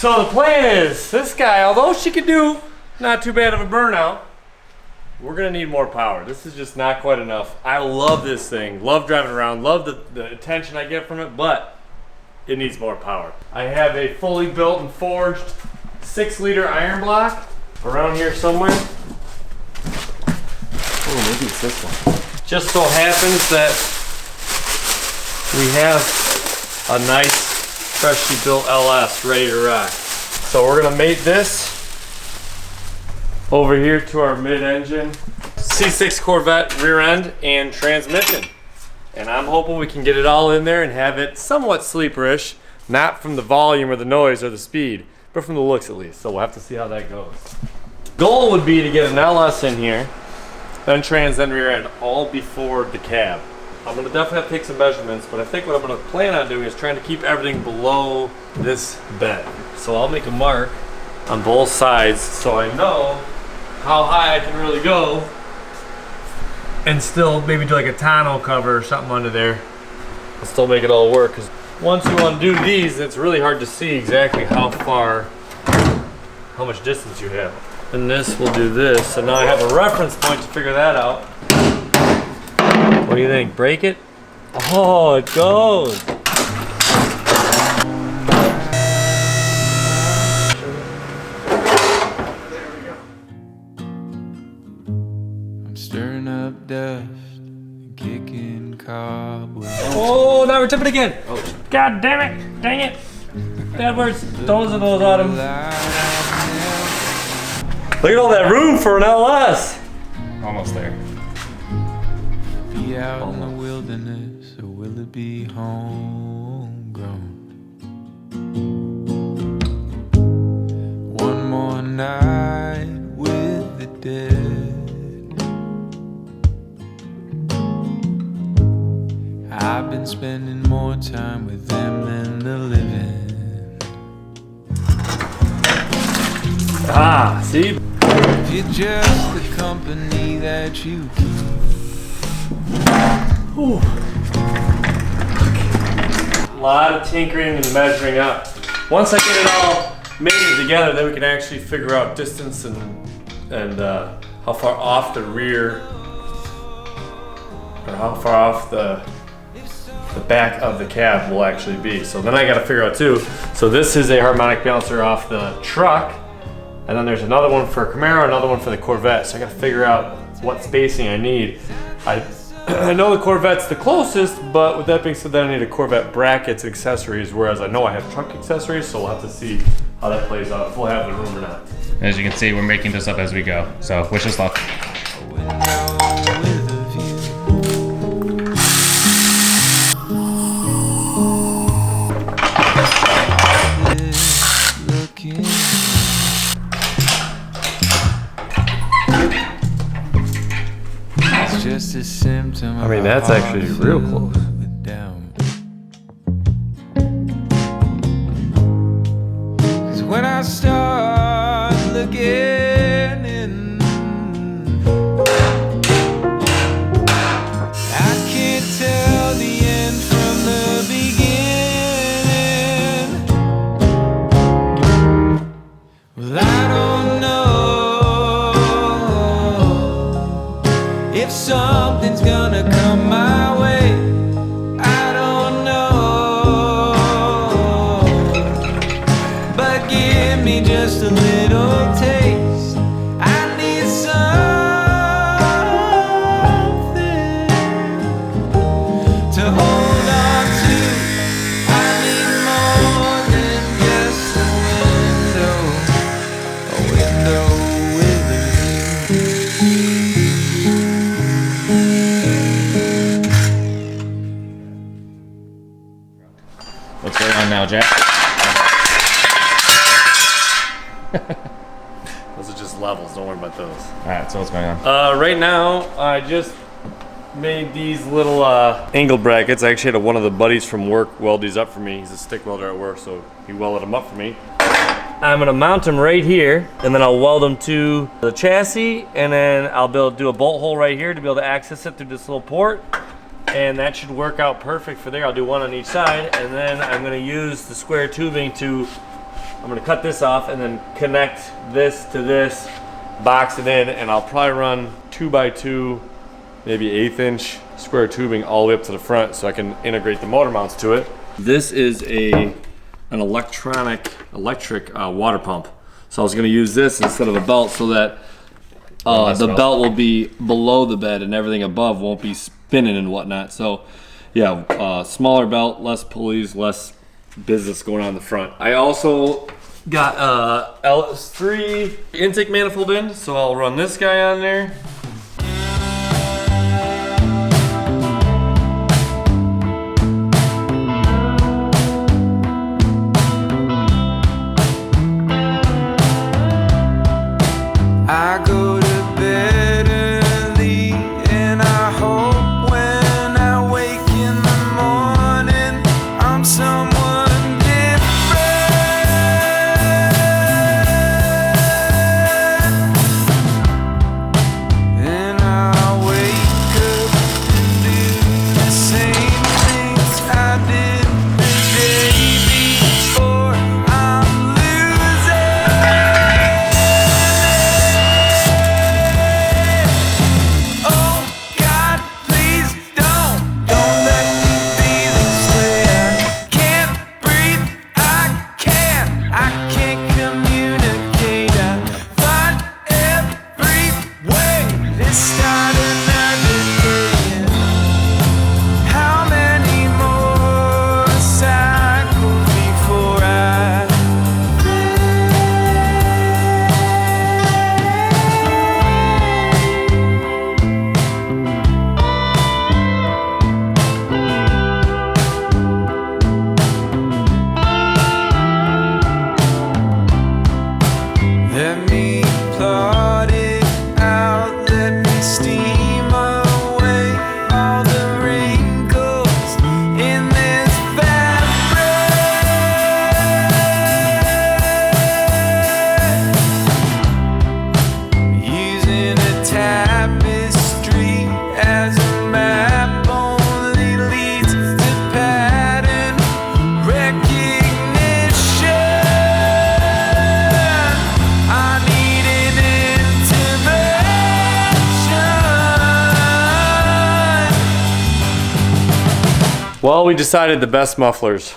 So the plan is, this guy, although she could do not too bad of a burnout, we're gonna need more power. This is just not quite enough. I love this thing, love driving around, love the attention I get from it, but it needs more power. I have a fully built and forged 6-liter iron block around here somewhere. Oh, maybe it's this one. Just so happens that we have a nice freshly built LS ready to rock. So we're gonna mate this over here to our mid-engine C6 Corvette rear end and transmission. And I'm hoping we can get it all in there and have it somewhat sleeperish, not from the volume or the noise or the speed, but from the looks at least. So we'll have to see how that goes. Goal would be to get an LS in here, then trans, then rear end, all before the cab. I'm gonna definitely have to take some measurements, but I think what I'm gonna plan on doing is trying to keep everything below this bed. So I'll make a mark on both sides so I know how high I can really go and still maybe do like a tonneau cover or something under there and still make it all work. Because once you undo these, it's really hard to see exactly how much distance you have. And this will do this, so now I have a reference point to figure that out. What do you think? Break it? Oh, it goes. I'm stirring up dust, kicking cobwebs. Oh, now we're tipping again. Oh, God damn it. Dang it. Bad words. Those are those, Autumn. Look at all that room for an LS. Almost there. Be out in the wilderness, or will it be homegrown? One more night with the dead. I've been spending more time with them than the living. Ah, see? If you're just the company that you keep. Ooh. A lot of tinkering and measuring up. Once I get it all mated together, then we can actually figure out distance and how far off the rear, or how far off the back of the cab will actually be. So then I got to figure out too. So this is a harmonic balancer off the truck, and then there's another one for Camaro, another one for the Corvette. So I got to figure out what spacing I need. I know the Corvette's the closest, but with that being said, then I need a Corvette brackets and accessories, whereas I know I have truck accessories, so we'll have to see how that plays out, if we'll have the room or not. As you can see, we're making this up as we go. So wish us luck. Just a symptom. I mean, that's actually real close. Cause when I start looking in, I can't tell the end from the beginning. Well, I don't know if something's gonna come my way. I don't know, but give me just a little taste. I need something to hold on to. I need more than just a window with a view. What's going on now, Jack? Those are just levels, don't worry about those. All right, so what's going on? Right now, I just made these little angle brackets. I actually had one of the buddies from work weld these up for me. He's a stick welder at work, so he welded them up for me. I'm gonna mount them right here, and then I'll weld them to the chassis, and then I'll be able to do a bolt hole right here to be able to access it through this little port. And that should work out perfect for there. I'll do one on each side, and then I'm gonna use the square tubing to I'm gonna cut this off and then connect this to this, box it in, and I'll probably run 2x2, maybe 1/8 inch square tubing all the way up to the front so I can integrate the motor mounts to it. This is an electric water pump. So I was gonna use this instead of a belt so that the belt will be below the bed and everything above won't be spinning and whatnot. So yeah, smaller belt, less pulleys, less business going on in the front. I also got LS3 intake manifold in, so I'll run this guy on there. I go to bed early and I hope when I wake in the morning I'm someone different. And I wake up and do the same things I did the day before. I'm losing. Let me plot it out, let me steam away all the wrinkles in this fabric. Using a tapestry as a map only leads to pattern recognition. Well, we decided the best mufflers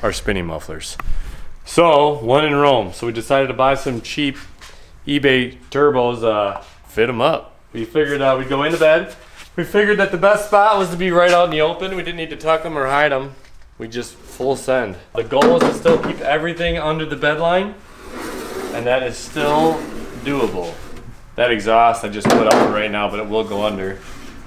are spinning mufflers. So, one in Rome. So we decided to buy some cheap eBay turbos, fit them up. We figured we'd go into bed. We figured that the best spot was to be right out in the open. We didn't need to tuck them or hide them. We just full send. The goal is to still keep everything under the bed line, and that is still doable. That exhaust I just put up right now, but it will go under.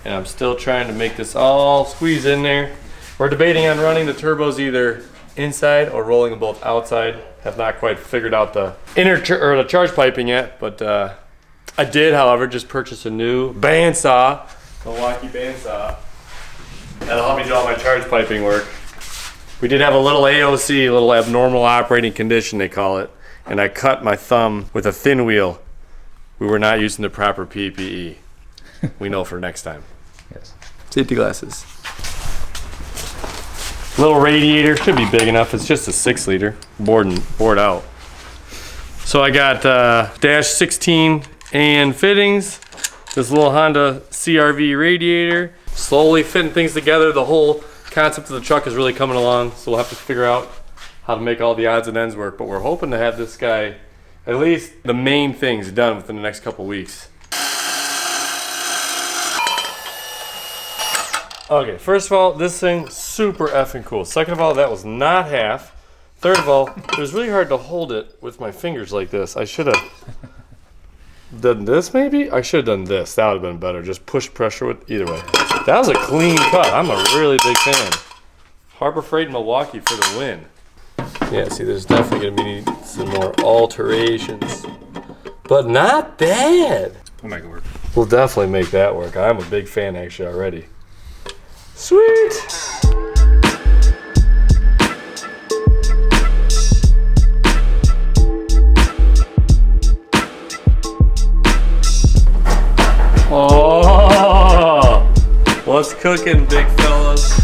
And I'm still trying to make this all squeeze in there. We're debating on running the turbos either inside or rolling them both outside. Have not quite figured out the the charge piping yet, but I did, however, just purchase a new bandsaw, Milwaukee bandsaw. That'll help me do all my charge piping work. We did have a little AOC, a little abnormal operating condition they call it, and I cut my thumb with a thin wheel. We were not using the proper PPE. We know for next time. Yes. Safety glasses. Little radiator, should be big enough. It's just a 6-liter, bored out. So I got dash 16 and fittings, this little Honda CRV radiator, slowly fitting things together. The whole concept of the truck is really coming along, so we'll have to figure out how to make all the odds and ends work, but we're hoping to have this guy, at least the main things, done within the next couple weeks. Okay, first of all, this thing, super effing cool. Second of all, that was not half. Third of all, it was really hard to hold it with my fingers like this. I should have done this maybe? I should have done this. That would have been better. Just push pressure with, either way. That was a clean cut. I'm a really big fan. Harbor Freight Milwaukee for the win. Yeah, see, there's definitely going to be some more alterations. But not bad. We'll make it work. We'll definitely make that work. I'm a big fan actually already. Sweet! Oh! What's cooking, big fellas?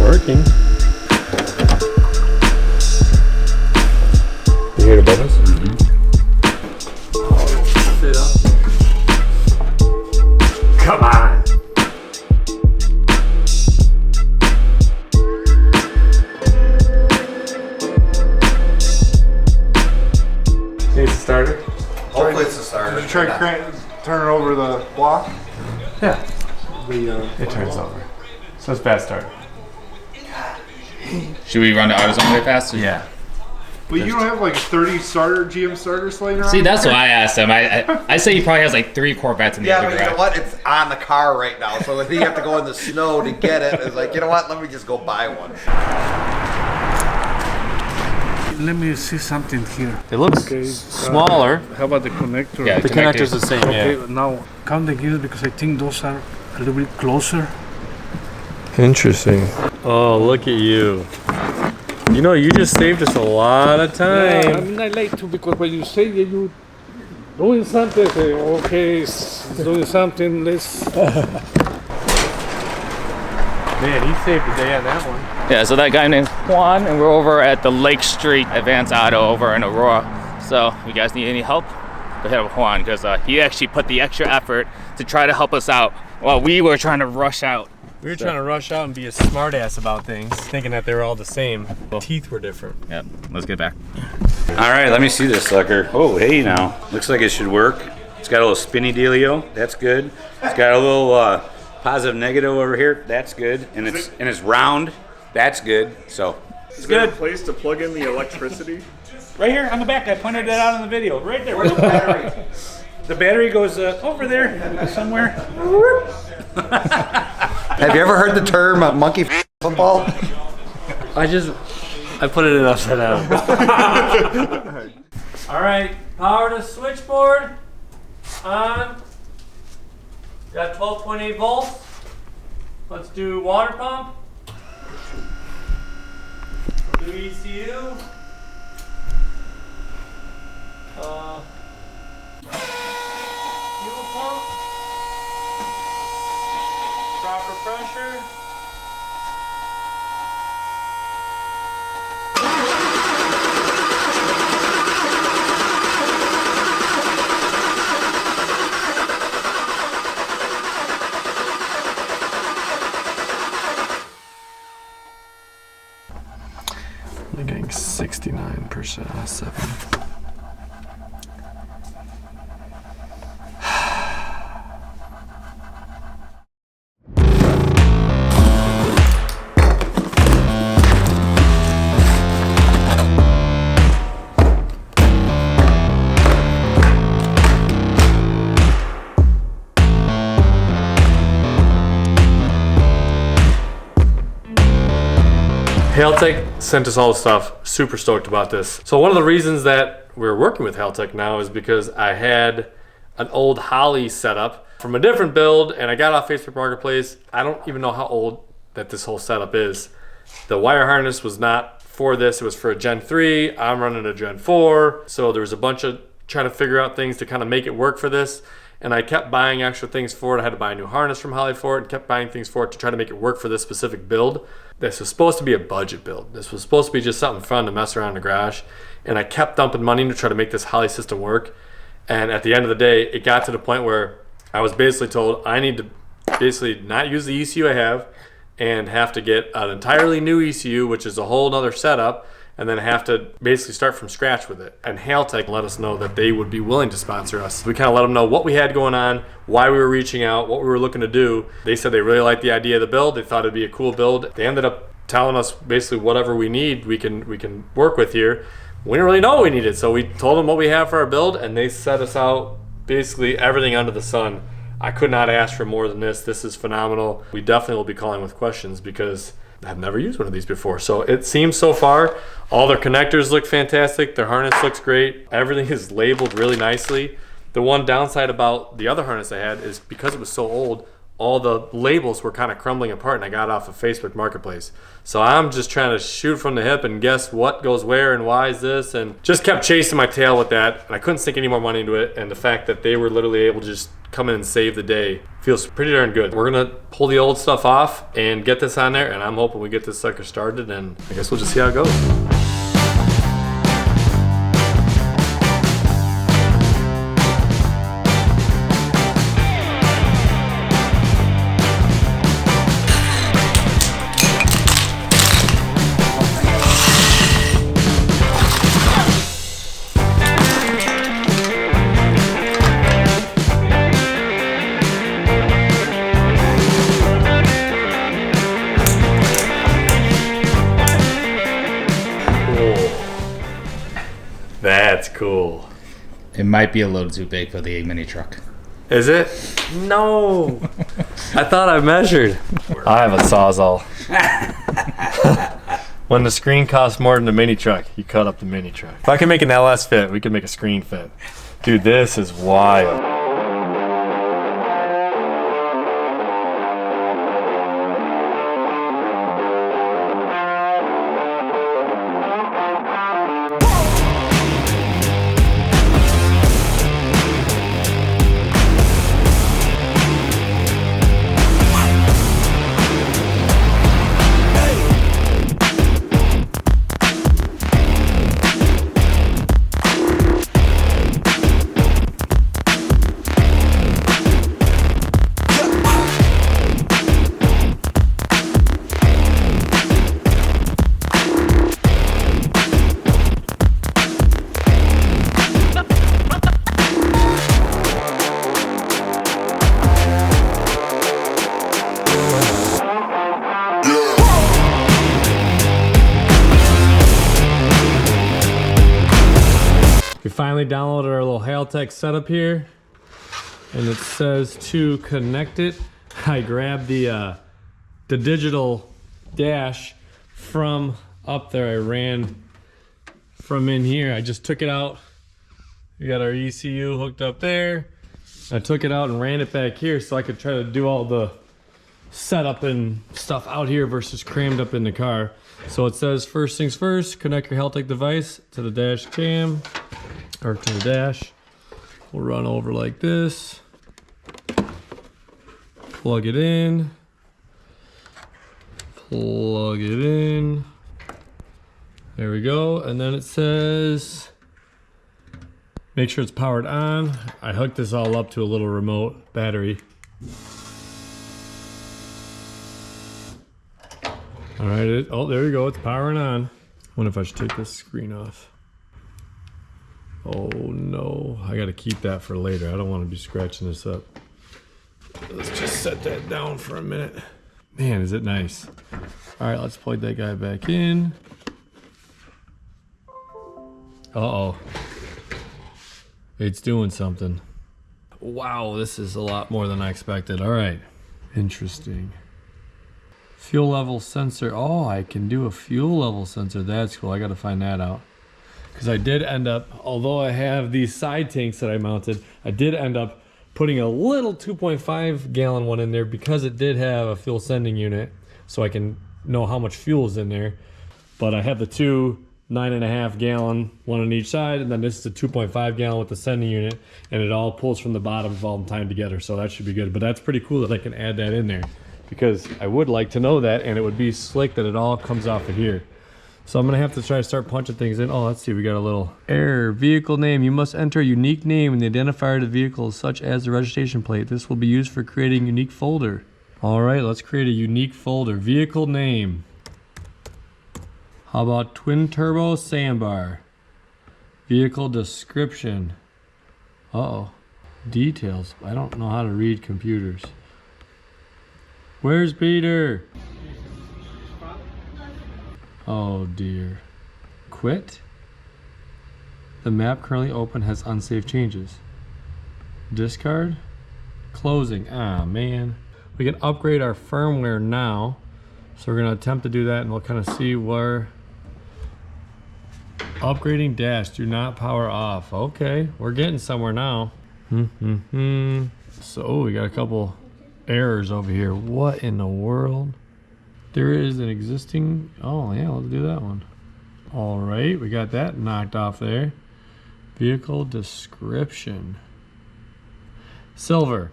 working. You hear the bubbles? Come on. Needs a starter? Hopefully it's a starter. Did you try to turn it over the block? Yeah. It turns over. So it's bad start. Should we run to AutoZone really fast? Yeah. But you don't have like 30 GM starters laying around? See, that's what I asked him. I say he probably has like 3 Corvettes in the Yeah, other but you know garage. what? It's on the car right now, so if you have to go in the snow to get it, it's like, you know what? Let me just go buy one. Let me see something here. It looks smaller. How about the connector? Yeah, The connector's the same, Okay, yeah. now count the gears because I think those are a little bit closer. Interesting. Oh, look at you. You know, you just saved us a lot of Yeah, I time. mean, I like to because when you say that you doing something, I say, okay, it's doing something, let's... Man, he saved the day on that one. Yeah, so that guy named Juan, and we're over at the Lake Street Advance Auto over in Aurora. So, you guys need any help? Go hit up Juan, because he actually put the extra effort to try to help us out while we were trying to rush out. We were trying to rush out and be a smartass about things, thinking that they were all the same. The teeth were different. Yep, let's get back. All right, let me see this sucker. Oh, hey now. Looks like it should work. It's got a little spinny dealio. That's good. It's got a little positive negative over here. That's good. And it's round. That's good. So it's good. Place to plug in the electricity? Right here on the back. I pointed that out in the video. Right there. Where's the battery? The battery goes over there somewhere. Have you ever heard the term monkey football? I put it in upside down. All right, power to switchboard on. Got 12.8 volts. Let's do water pump. Do ECU. Fuel pump. Proper pressure. I'm getting 69%, 7. Haltech sent us all the stuff. Super stoked about this. So one of the reasons that we're working with Haltech now is because I had an old Holly setup from a different build, and I got off Facebook Marketplace. I don't even know how old that this whole setup is. The wire harness was not for this. It was for a Gen 3. I'm running a Gen 4. So there was a bunch of trying to figure out things to kind of make it work for this. And I kept buying extra things for it. I had to buy a new harness from Holly for it and kept buying things for it to try to make it work for this specific build. This was supposed to be a budget build. This was supposed to be just something fun to mess around in the garage. And I kept dumping money to try to make this Holly system work. And at the end of the day, it got to the point where I was basically told I need to basically not use the ECU I have and have to get an entirely new ECU, which is a whole nother setup, and then have to basically start from scratch with it. And Haltech let us know that they would be willing to sponsor us. We kind of let them know what we had going on, why we were reaching out, what we were looking to do. They said they really liked the idea of the build. They thought it'd be a cool build. They ended up telling us basically whatever we need, we can work with here. We didn't really know what we needed, so we told them what we have for our build, and they set us out basically everything under the sun. I could not ask for more than this. This is phenomenal. We definitely will be calling with questions because I've never used one of these before. So it seems so far, all their connectors look fantastic. Their harness looks great. Everything is labeled really nicely. The one downside about the other harness I had is because it was so old, all the labels were kind of crumbling apart, and I got off of Facebook Marketplace. So I'm just trying to shoot from the hip and guess what goes where and why is this, and just kept chasing my tail with that. And I couldn't sink any more money into it. And the fact that they were literally able to just come in and save the day. Feels pretty darn good. We're gonna pull the old stuff off and get this on there, and I'm hoping we get this sucker started, and I guess we'll just see how it goes. That's cool. It might be a little too big for the mini truck. Is it? No. I thought I measured. I have a Sawzall. When the screen costs more than the mini truck, you cut up the mini truck. If I can make an LS fit, we can make a screen fit. Dude, this is wild. We finally downloaded our little Haltech setup here, and it says to connect it. I grabbed the digital dash from up there. I ran from in here. I just took it out. We got our ECU hooked up there. I took it out and ran it back here so I could try to do all the setup and stuff out here versus crammed up in the car. So it says first things first, connect your Haltech device to the dash cam, or to the dash. We'll run over like this, plug it in, plug it in. There we go. And then it says make sure it's powered on. I hooked this all up to a little remote battery. All right, oh, there you go, it's powering on. I wonder if I should take this screen off. Oh no, I gotta keep that for later. I don't wanna be scratching this up. Let's just set that down for a minute. Man, is it nice. All right, let's plug that guy back in. Uh-oh. It's doing something. Wow, this is a lot more than I expected. All right, interesting. Fuel level sensor. Oh, I can do a fuel level sensor. That's cool. I got to find that out. Because I did end up, although I have these side tanks that I mounted, I did end up putting a little 2.5 gallon one in there because it did have a fuel sending unit. So I can know how much fuel is in there. But I have the two 9.5 gallon, one on each side. And then this is a 2.5 gallon with the sending unit. And it all pulls from the bottom of all them tied together. So that should be good. But that's pretty cool that I can add that in there, because I would like to know that, and it would be slick that it all comes off of here. So I'm gonna have to try to start punching things in. Oh, let's see, we got a little error. Vehicle name, you must enter a unique name in the identifier of the vehicle, such as the registration plate. This will be used for creating a unique folder. All right, let's create a unique folder. Vehicle name. How about twin turbo sandbar? Vehicle description. Uh-oh, details. I don't know how to read computers. Where's Peter? Oh dear. Quit? The map currently open has unsafe changes. Discard? Closing. Ah, man. We can upgrade our firmware now. So we're gonna attempt to do that, and we'll kind of see where. Upgrading dash, do not power off. Okay, we're getting somewhere now. So we got a couple errors over here. What in the world? There is an existing, oh yeah, let's do that one. All right, we got that knocked off there. Vehicle description. Silver.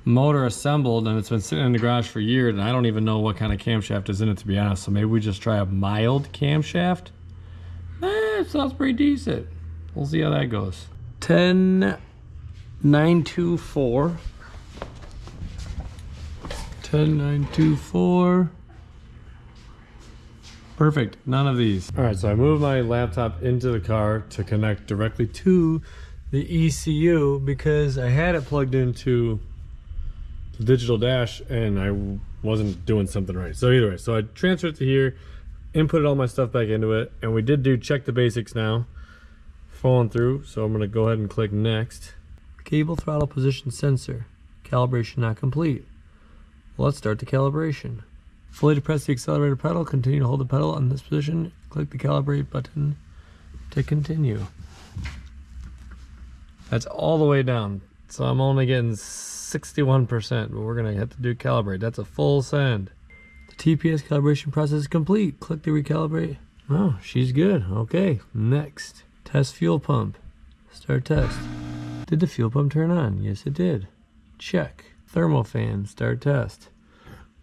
Motor assembled, and it's been sitting in the garage for years, and I don't even know what kind of camshaft is in it, to be honest. So maybe we just try a mild camshaft. It sounds pretty decent. We'll see how that goes. 10924. 10924. Perfect. None of these. All right, so I moved my laptop into the car to connect directly to the ECU because I had it plugged into the digital dash and I wasn't doing something right. So either way, so I transferred it to here, inputted all my stuff back into it, and we did do check the basics now. Falling through, so I'm gonna go ahead and click next. Cable throttle position sensor. Calibration not complete. Let's start the calibration. Fully depress the accelerator pedal, continue to hold the pedal in this position, click the calibrate button to continue. That's all the way down. So I'm only getting 61%, but we're gonna have to do calibrate. That's a full send. The TPS calibration process is complete. Click to recalibrate. Oh, she's good. Okay, next. Test fuel pump. Start test. Did the fuel pump turn on? Yes, it did. Check. Thermofan. Start test.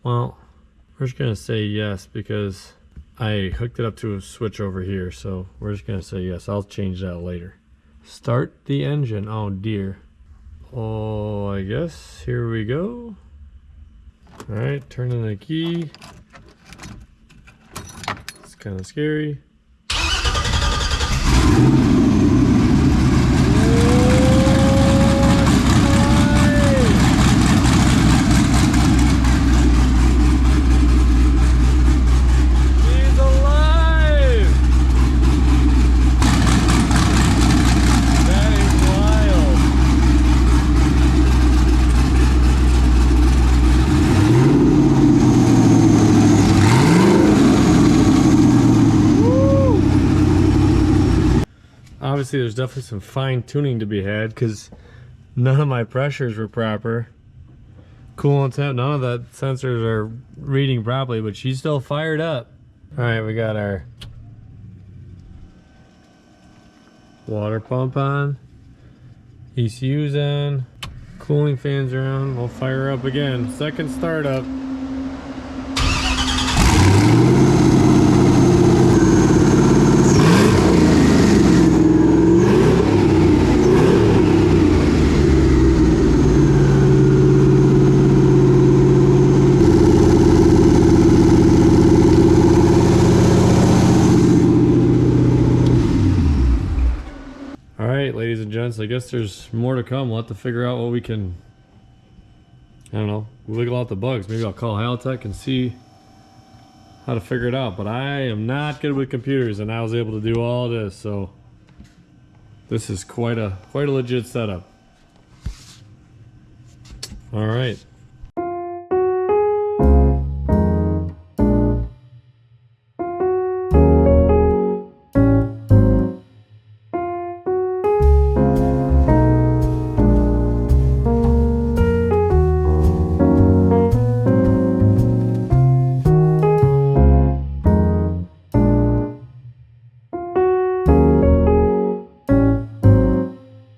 Well, we're just gonna say yes because I hooked it up to a switch over here, so we're just gonna say yes. I'll change that later. Start the engine. Oh dear. Oh, I guess here we go. All right, turn in the key. It's kind of scary. Obviously there's definitely some fine tuning to be had because none of my pressures were proper. Coolant temp, none of the sensors are reading properly, but she's still fired up. All right, we got our water pump on, ECU's on, cooling fans are on. We'll fire up again. Second startup. Ladies and gents, I guess there's more to come. We'll have to figure out what we can, I don't know, wiggle out the bugs. Maybe I'll call Haltech and see how to figure it out. But I am not good with computers, and I was able to do all this, so this is quite a legit setup. All right.